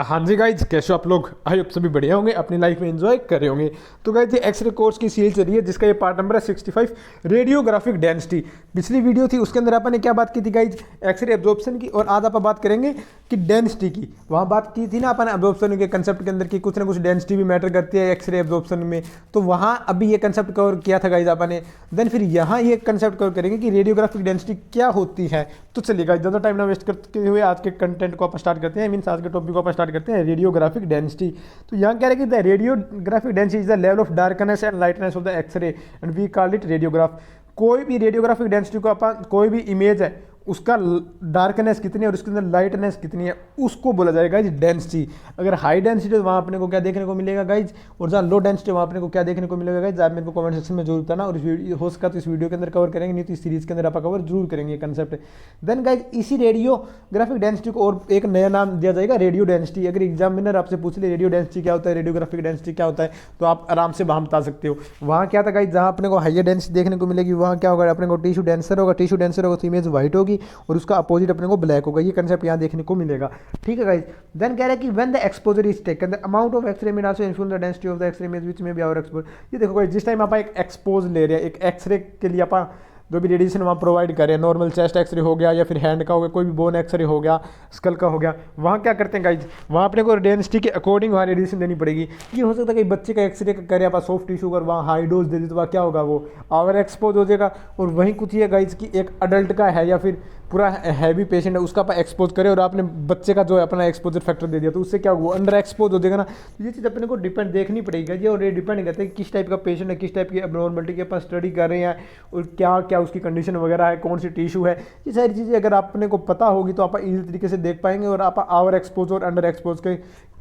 हाँ जी गाइज, कैसे हो आप लोग? आई होप सभी बढ़िया होंगे, अपनी लाइफ में एंजॉय कर रहे होंगे। तो गाइज ये एक्सरे कोर्स की सीरीज चल रही है जिसका ये पार्ट नंबर है 65, रेडियोग्राफिक डेंसिटी। पिछली वीडियो थी उसके अंदर अपन ने क्या बात की थी गाइज? एक्सरे एब्जॉर्प्शन की। और आज अपन बात करेंगे कि डेंसिटी की। वहाँ बात की थी ना अपन एब्जॉर्प्शन के कंसेप्ट के अंदर की कुछ ना कुछ डेंसिटी भी मैटर करती है एक्सरे एब्जॉर्प्शन में। तो वहाँ अभी ये कंसेप्ट कवर किया था गाइज अपन ने। देन फिर यहाँ ये कंसेप्ट कवर करेंगे कि रेडियोग्राफिक डेंसिटी क्या होती है। तो चलिए गाइज, ज़्यादा टाइम ना वेस्ट करते हुए आज के कंटेंट को अपन स्टार्ट करते हैं। मीन्स आज के टॉपिक को अपन स्टार्ट करते हैं, रेडियोग्राफिक डेंसिटी। तो यहाँ क्या है कि the radiographic density is the level of darkness and lightness of the x ray and we call it radiograph. कोई भी रेडियोग्राफिक डेंसिटी को अपन, कोई भी इमेज है उसका डार्कनेस कितनी है और उसके अंदर लाइटनेस कितनी है उसको बोला जाएगा गाइज डेंसिटी। अगर हाई डेंसिटी तो वहाँ अपने को क्या देखने को मिलेगा गाइज, और जहाँ लो डेंसिटी वहाँ अपने को क्या देखने को मिलेगा गाइज। आप मेरे को कमेंट सेक्शन में जरूर बताना, और इस वीडियो हो सका तो इस वीडियो के अंदर कवर करेंगे, नहीं तो इस सीरीज के अंदर आप कवर जरूर करेंगे ये कंसेप्ट। देन गाइज इसी रेडियोग्राफिक डेंसिटी को और एक नया नाम दिया जाएगा, रेडियो डेंसिटी। अगर एग्जामिनर आपसे पूछ ले रेडियो डेंसिटी क्या होता है, रेडियोग्राफिक डेंसिटी क्या होता है, तो आप आराम से वहाँ बता सकते हो। वहाँ क्या था गाइज, जहाँ अपने को हाइयर डेंसिटी देखने को मिलेगी वहाँ क्या होगा, अपने को टिश्यू डेंसर होगा। टिश्यू डेंसर होगा तो इमेज व्हाइट होगी और उसका अपोजिट अपने को ब्लैक होगा। ये कंसेप्ट यहाँ देखने को मिलेगा, ठीक है गाइज। देन कह रहा है कि when the exposure is taken the amount of x-ray may also influence the density of the x-ray image which may be over expose. ये देखो गाइज, जिस टाइम आप एक एक्सपोज ले रहे हैं, एक एक्सरे के लिए आप जो भी रेडिएशन वहाँ प्रोवाइड करें, नॉर्मल चेस्ट एक्सरे हो गया या फिर हैंड का हो गया, कोई भी बोन एक्सरे हो गया, स्कल का हो गया, वहाँ क्या करते हैं गाइज, वहाँ अपने को डेंसिटी के अकॉर्डिंग वहाँ रेडिएशन देनी पड़ेगी। ये हो सकता है कि बच्चे का एक्सरे करें आप सॉफ्ट टिश्यू कर, वहाँ हाई डोज दे दी तो वहाँ क्या होगा, वो आवर एक्सपोज हो जाएगा। और वहीं कुछ ये गाइज कि एक अडल्ट का है या फिर पूरा हैवी पेशेंट है उसका आप एक्सपोज करें और आपने बच्चे का जो है अपना एक्सपोजर फैक्टर दे दिया, तो उससे क्या होगा, वो अंडर एक्सपोज हो जाएगा ना। तो ये चीज़ अपने को डिपेंड देखनी पड़ेगी जी, और ये डिपेंड करते हैं किस टाइप का पेशेंट है, किस टाइप की एब्नॉर्मलिटी की अपन स्टडी कर रहे हैं और क्या क्या उसकी कंडीशन वगैरह है, कौन सी टिश्यू है। ये सारी चीज़ें अगर अपने को पता होगी तो आप इजी तरीके से देख पाएंगे और आप आवर एक्सपोज और अंडर एक्सपोज के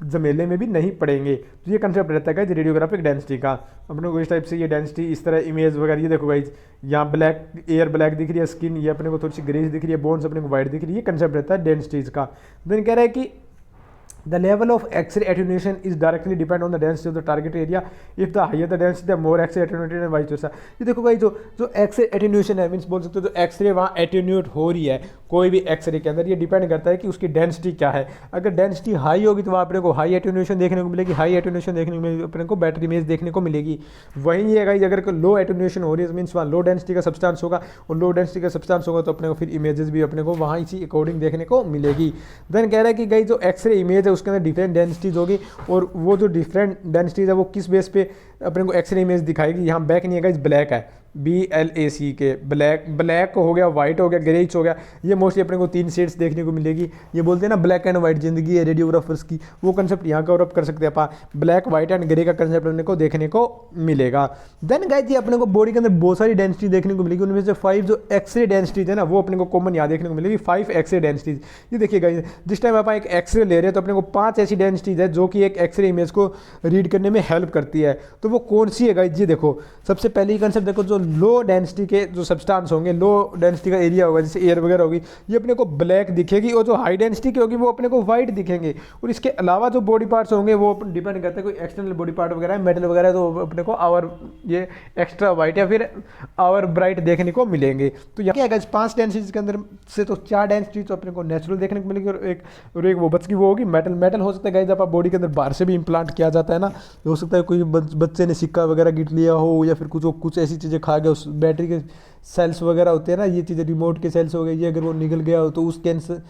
जमेले में भी नहीं पड़ेंगे। तो ये कंसेप्ट रहता है रेडियोग्राफिक डेंसिटी का। अपने को इस टाइप से ये डेंसिटी इस तरह इमेज वगैरह, ये देखो गाइज, यहाँ ब्लैक एयर ब्लैक दिख रही है, स्किन ये अपने को थोड़ी सी ग्रेस दिख रही है, बोन्स अपने को वाइट दिख रही है। ये कंसेप्ट रहता है डेंसिटीज का। देन कह रहा है कि the level of X-ray attenuation is directly depend on the density of the target area. If the higher the density, the more X-ray attenuated and vice versa. ये देखो भाई, जो X-ray attenuation है, मीन्स बोल सकते हो जो X-ray वहाँ attenuate हो रही है कोई भी X-ray के अंदर, ये डिपेंड करता है कि उसकी डेंसिटी क्या है। अगर डेंसिटी हाई होगी तो वहाँ अपने को हाई एटेन्यूएशन देखने को मिलेगी, हाई एटेन्यूएशन देखने को मिलेगी, अपने को बेटर इमेज देखने को मिलेगी। वहीं ये गाइस, अगर लो एटेन्यूएशन हो रही है मीन्स वहाँ लो डेंसिटी का सब्सटेंस होगा, और लो डेंसिटी का सब्सटेंस होगा तो अपने को फिर इमेजेस भी अपने को वहाँ इसी अकॉर्डिंग देखने को मिलेगी। देन कह रहा है कि गाइस जो एक्सरे इमेज है उसके अंदर डिफरेंट डेंसिटीज होगी, और वो जो डिफरेंट डेंसिटीज है वो किस बेस पे अपने को एक्सरे इमेज दिखाएगी। यहाँ ब्लैक नहीं है गाइस, ब्लैक है, BLAC के ब्लैक। ब्लैक हो गया, वाइट हो गया, ग्रेइश हो गया। ये मोस्टली अपने को 3 शेड्स देखने को मिलेगी। ये बोलते हैं ना ब्लैक एंड वाइट जिंदगी है रेडियोग्राफर्स की, वो कंसेप्ट यहाँ कवर अप कर सकते हैं आप। ब्लैक वाइट एंड ग्रे का कंसेप्ट अपने को देखने को मिलेगा। देन गाइस ये अपने को बॉडी के अंदर बहुत सारी डेंसिटी देखने को मिलेगी, उनमें से 5 जो एक्सरे डेंसिटीज है ना वो अपने को कॉमन यहाँ देखने को मिलेगी, 5 एक्सरे डेंसिटीज। ये देखिए गाइस, जिस टाइम आप एक एक्सरे ले रहे हैं तो अपने को 5 ऐसी डेंसिटीज है जो कि एक एक्सरे इमेज को रीड करने में हेल्प करती है। तो वो कौन सी है गाइस, ये देखो। सबसे पहले ही कंसेप्ट देखो, जो लो डेंसिटी के जो सब्सटेंस होंगे, लो डेंसिटी का एरिया होगा जैसे एयर वगैरह होगी, ये अपने को ब्लैक दिखेगी, और जो हाई डेंसिटी की होगी वो अपने को व्हाइट दिखेंगे। और इसके अलावा जो बॉडी पार्ट्स होंगे वो डिपेंड करते हैं, कोई एक्सटर्नल बॉडी पार्ट वगैरह है, मेटल वगैरह, तो अपने को आवर ये एक्स्ट्रा व्हाइट या फिर आवर ब्राइट देखने को मिलेंगे। तो यहाँ क्या है, 5 डेंसिटीज के अंदर से तो 4 डेंसिटी तो अपने को नेचुरल देखने को मिलेगी, और एक वो बच की वो होगी मेटल। मेटल हो सकता है गाइस आप बॉडी के अंदर बाहर से भी इम्प्लांट किया जाता है ना, हो सकता है कोई बच्चे ने सिक्का वगैरह गिट लिया हो या फिर कुछ ऐसी चीज़ें खा गया, उस बैटरी के सेल्स वगैरह होते हैं ना, ये चीज़ें रिमोट के सेल्स हो गए, ये अगर वो निकल गया हो तो उस कैंसर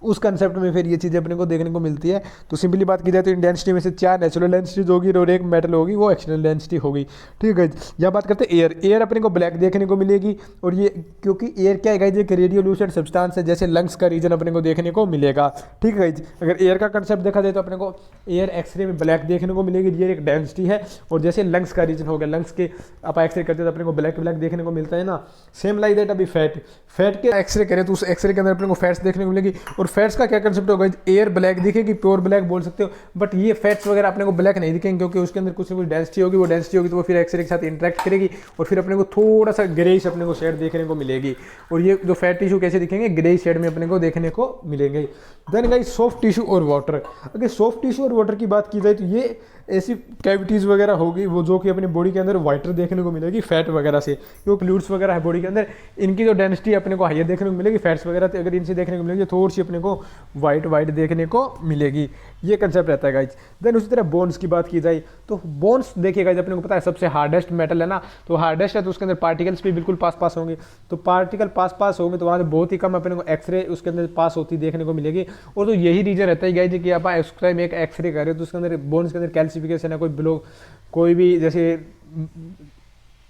उस कंसेप्ट में फिर ये चीज़ें अपने को देखने को मिलती है। तो सिंपली बात की जाए तो इन डेंसिटी में से 4 नेचुरल डेंसिटीज होगी और एक मेटल होगी, वो एक्सटर्नल डेंसिटी होगी, ठीक है। यहाँ बात करते हैं एयर। एयर अपने को ब्लैक देखने को मिलेगी, और ये क्योंकि एयर क्या है गाइज, एक रेडियोल्यूसेंट सब्सटेंस है, जैसे लंग्स का रीजन अपने को देखने को मिलेगा, ठीक है गाइज। अगर एयर का कंसेप्ट देखा जाए तो अपने को एयर एक्सरे में ब्लैक देखने को मिलेगी, ये एक डेंसिटी है। और जैसे लंग्स का रीजन हो गया, लंग्स के आप एक्सरे करते हैं तो अपने को ब्लैक देखने को मिलता है ना। सेम लाइक दैट अभी फैट के एक्सरे करें तो उस एक्सरे के अंदर अपने को फैट्स देखने को मिलेगी। और फैट्स का क्या कंसेप्ट होगा, एयर ब्लैक दिखेगी, प्योर ब्लैक बोल सकते हो, बट ये फैट्स वगैरह अपने को ब्लैक नहीं दिखेंगे क्योंकि उसके अंदर कुछ ना कुछ डेंसिटी होगी। वो डेंसिटी होगी तो वो फिर एक्सरे के साथ इंटरेक्ट करेगी और फिर अपने को थोड़ा सा ग्रेइश अपने को शेड देखने को मिलेगी। और ये जो फैट टिश्यू कैसे दिखेंगे, ग्रेइश शेड में अपने को देखने को मिलेंगे। देन गाइस सॉफ्ट टिश्यू और वाटर। अगर सॉफ्ट टिश्यू और वाटर की बात की जाए तो ये ऐसी कैविटीज़ वगैरह होगी वो जो कि अपनी बॉडी के अंदर वाइटर देखने को मिलेगी फैट वगैरह से, क्योंकि फ्लूइड्स वगैरह है बॉडी के अंदर, इनकी जो डेंसिटी अपने को हाइयर देखने को मिलेगी। फैट्स वगैरह अगर इनसे देखने को मिलेगी थोड़ी सी अपने अपने को वाइट वाइट देखने को मिलेगी, ये कंसेप्ट रहता है गाइज। देन उसी तरह बोन्स की बात की जाए तो बोन्स देखिए गाइज, अपने को पता है सबसे हार्डेस्ट मेटल है ना, तो हार्डेस्ट है तो उसके अंदर पार्टिकल्स भी बिल्कुल पास पास होंगे, तो पार्टिकल पास पास होंगे तो वहाँ से बहुत ही कम अपने को एक्सरे उसके अंदर पास होती देखने को मिलेगी। और तो यही रीजन रहता है गाइज कि आप उस टाइम एक एक्सरे कर रहे हो तो उसके अंदर बोन्स के अंदर कैल्सिफिकेशन है, कोई ब्लॉक, कोई भी जैसे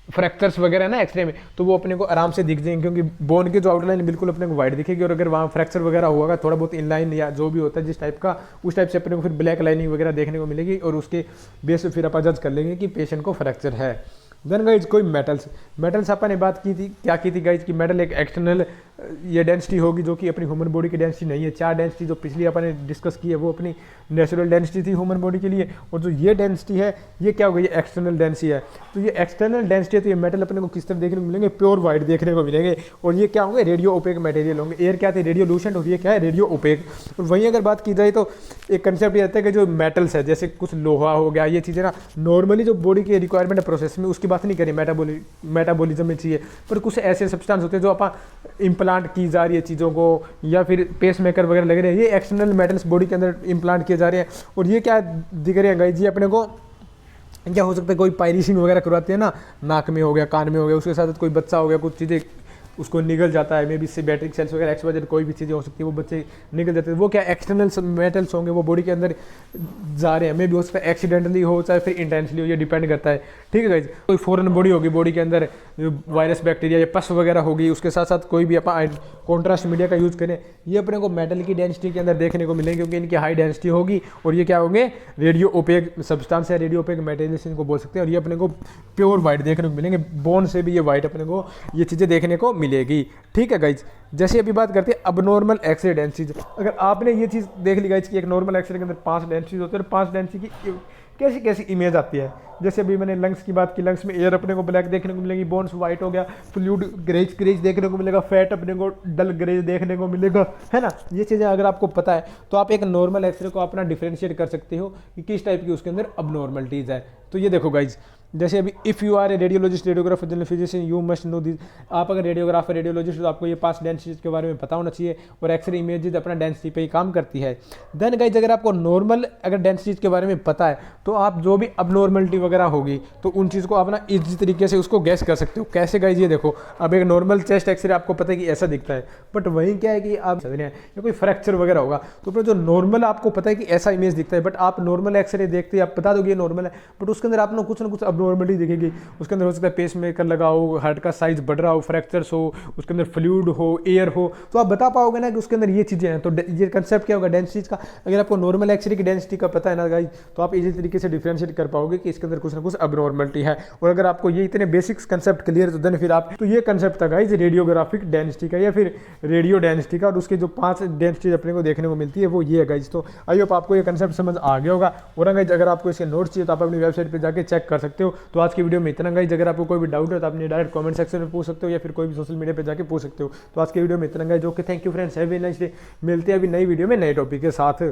फ्रैक्चर्स वगैरह है ना एक्सरे में, तो वो अपने को आराम से दिख जाएंगे, क्योंकि बोन की जो आउटलाइन बिल्कुल अपने को वाइट दिखेगी। और अगर वहाँ फ्रैक्चर वगैरह होगा थोड़ा बहुत इनलाइन या जो भी होता है जिस टाइप का, उस टाइप से अपने को फिर ब्लैक लाइनिंग वगैरह देखने को मिलेगी, और उसके बेस पे फिर आप जज कर लेंगे कि पेशेंट को फ्रैक्चर है। देन गाइज कोई मेटल्स अपन ने बात की थी, क्या की थी गाइज कि मेटल एक एक्सटर्नल ये डेंसिटी होगी जो कि अपनी ह्यूमन बॉडी की डेंसिटी नहीं है। 4 डेंसिटी जो पिछली अपन ने डिस्कस की है वो अपनी नेचुरल डेंसिटी थी ह्यूमन बॉडी के लिए, और जो ये डेंसिटी है ये क्या हो गई, ये एक्सटर्नल डेंसिटी है। तो ये एक्सटर्नल डेंसिटी है, तो ये मेटल अपने को किस तरह देखने को मिलेंगे, प्योर वाइट देखने को मिलेंगे, और ये क्या होंगे, रेडियो ओपेक मटेरियल होंगे। एयर क्या थे, रेडियो लूसेंट, और ये क्या है, रेडियो ओपेक। और वहीं अगर बात की जाए तो एक कंसेप्ट ये रहता है कि जो मेटल्स है जैसे कुछ लोहा हो गया, ये चीज़ें ना नॉर्मली जो बॉडी की रिक्वायरमेंट है प्रोसेस में, उसकी बात नहीं करें, मेटाबॉलिज्म में चाहिए, पर कुछ ऐसे सब्सटेंस होते हैं जो आप इम्प्लांट की जा रही है चीज़ों को, या फिर पेस मेकर वगैरह लग रहे हैं, ये एक्सटर्नल मेटल्स बॉडी के अंदर इम्प्लांट किए जा रहे हैं। और ये क्या दिख रहे हैं गाइस, ये अपने को क्या हो सकता है, कोई पायरिशिंग वगैरह करवाते हैं ना, नाक में हो गया, कान में हो गया, उसके साथ कोई बच्चा हो गया, कुछ चीज़ें उसको निगल जाता है, मे बी इससे बैटरी सेल्स वगैरह एक्सवाइजेड कोई भी चीज़ें हो सकती है, वो बच्चे निकल जाते हैं, वो क्या एक्सटर्नल मेटल्स होंगे, वो बॉडी के अंदर जा रहे हैं, मे बी हो सकता है एक्सीडेंटली हो चाहे फिर इंटेंशनली हो, ये डिपेंड करता है। ठीक है गाइज, कोई फॉरेन बॉडी होगी, बॉडी के अंदर जो वायरस बैक्टीरिया या पस वगैरह होगी, उसके साथ साथ कोई भी अपन कॉन्ट्रास्ट मीडिया का यूज़ करें, ये अपने को मेटल की डेंसिटी के अंदर देखने को मिलेंगे, क्योंकि इनकी हाई डेंसिटी होगी, और ये क्या होंगे, रेडियो ओपेक सब्सटेंस है, रेडियो ओपेक मटेरियल इनको बोल सकते हैं, और ये अपने को प्योर वाइट देखने को मिलेंगे, बोन से भी ये वाइट अपने को ये चीज़ें देखने को मिलेगी। ठीक है गाइज, जैसे अभी बात करते हैं अबनॉर्मल एक्सरे डेंसिटीज। अगर आपने ये चीज़ देख ली गाइज कि एक नॉर्मल एक्सरे के अंदर 5 डेंसिटीज होते हैं, और 5 डेंसिटी की कैसी कैसी इमेज आती है। जैसे अभी मैंने लंग्स की बात की, लंग्स में एयर अपने को ब्लैक देखने को मिलेगी, बोन्स वाइट हो गया, फ्लूइड ग्रेज देखने को मिलेगा, फैट अपने को डल ग्रेज देखने को मिलेगा, है ना। ये चीज़ें अगर आपको पता है तो आप एक नॉर्मल एक्सरे को अपना डिफ्रेंशिएट कर सकते हो कि किस टाइप की उसके अंदर अबनॉर्मलिटीज़ है। तो ये देखो गाइज, जैसे अभी if you are a radiologist, radiographer, general physician, you must know this. आप अगर रेडियोग्राफर, रेडियोलॉजिस्ट तो आपको ये 5 डेंसिटीज के बारे में पता होना चाहिए, और एक्सरे इमेजेज अपना डेंसिटी पे ही काम करती है। देन गाइज अगर आपको नॉर्मल अगर डेंसिटीज के बारे में पता है तो आप जो भी अबनॉर्मलिटी वगैरह होगी तो उन चीज़ को आप ना इजी तरीके से उसको गैस कर सकते हो। कैसे गाइज, ये देखो, अब एक नॉर्मल चेस्ट एक्सरे आपको पता है कि ऐसा दिखता है, बट वहीं क्या है कि आप समझ रहे हैं या कोई फ्रैक्चर वगैरह होगा तो फिर जो नॉर्मल आपको पता है कि ऐसा इमेज दिखता है, बट आप नॉर्मल एक्सरे देखते हैं, आप बता दोगे ये नॉर्मल है, बट उसके अंदर आपको कुछ ना कुछ अबनॉर्मलिटी दिखेगी। उसके अंदर हो सकता है पेस मेकर लगा हो, हार्ट का साइज बढ़ रहा हो, फ्रैक्चर्स हो, उसके अंदर फ्लूइड हो, एयर हो, तो आप बता पाओगे ना कि उसके अंदर ये चीज़ें हैं। तो ये कंसेप्ट क्या होगा डेंसिटीज का, अगर आपको नॉर्मल एक्सरे की डेंसिटी का पता है ना गाइस, तो आप इजी तरीके से डिफरेंशिएट कर पाओगे कि इसके अंदर कुछ ना कुछ अबनॉर्मलिटी है। और अगर आपको ये इतने बेसिक्स कंसेप्ट क्लियर तो देन फिर आप, तो ये कंसेप्ट था गाइस रेडियोग्राफिक डेंसिटी का या फिर रेडियो डेंसिटी का, और उसके जो 5 डेंसिटीज अपने को देखने को मिलती है वो ये है गाइस। तो आई होप आपको ये कंसेप्ट समझ आ गया होगा। और गाइस अगर आपको इसके नोट्स चाहिए तो आप अपनी वेबसाइट पर जाकर चेक कर सकते हो। तो आज की वीडियो में इतना गाइस, अगर आपको कोई भी डाउट है तो आपने डायरेक्ट कमेंट सेक्शन में पूछ सकते हो, या फिर कोई भी सोशल मीडिया पे जाके पूछ सकते हो। तो आज के वीडियो में इतना guys, okay, thank you friends, have a nice day. मिलते हैं अभी नई वीडियो में नए टॉपिक के साथ।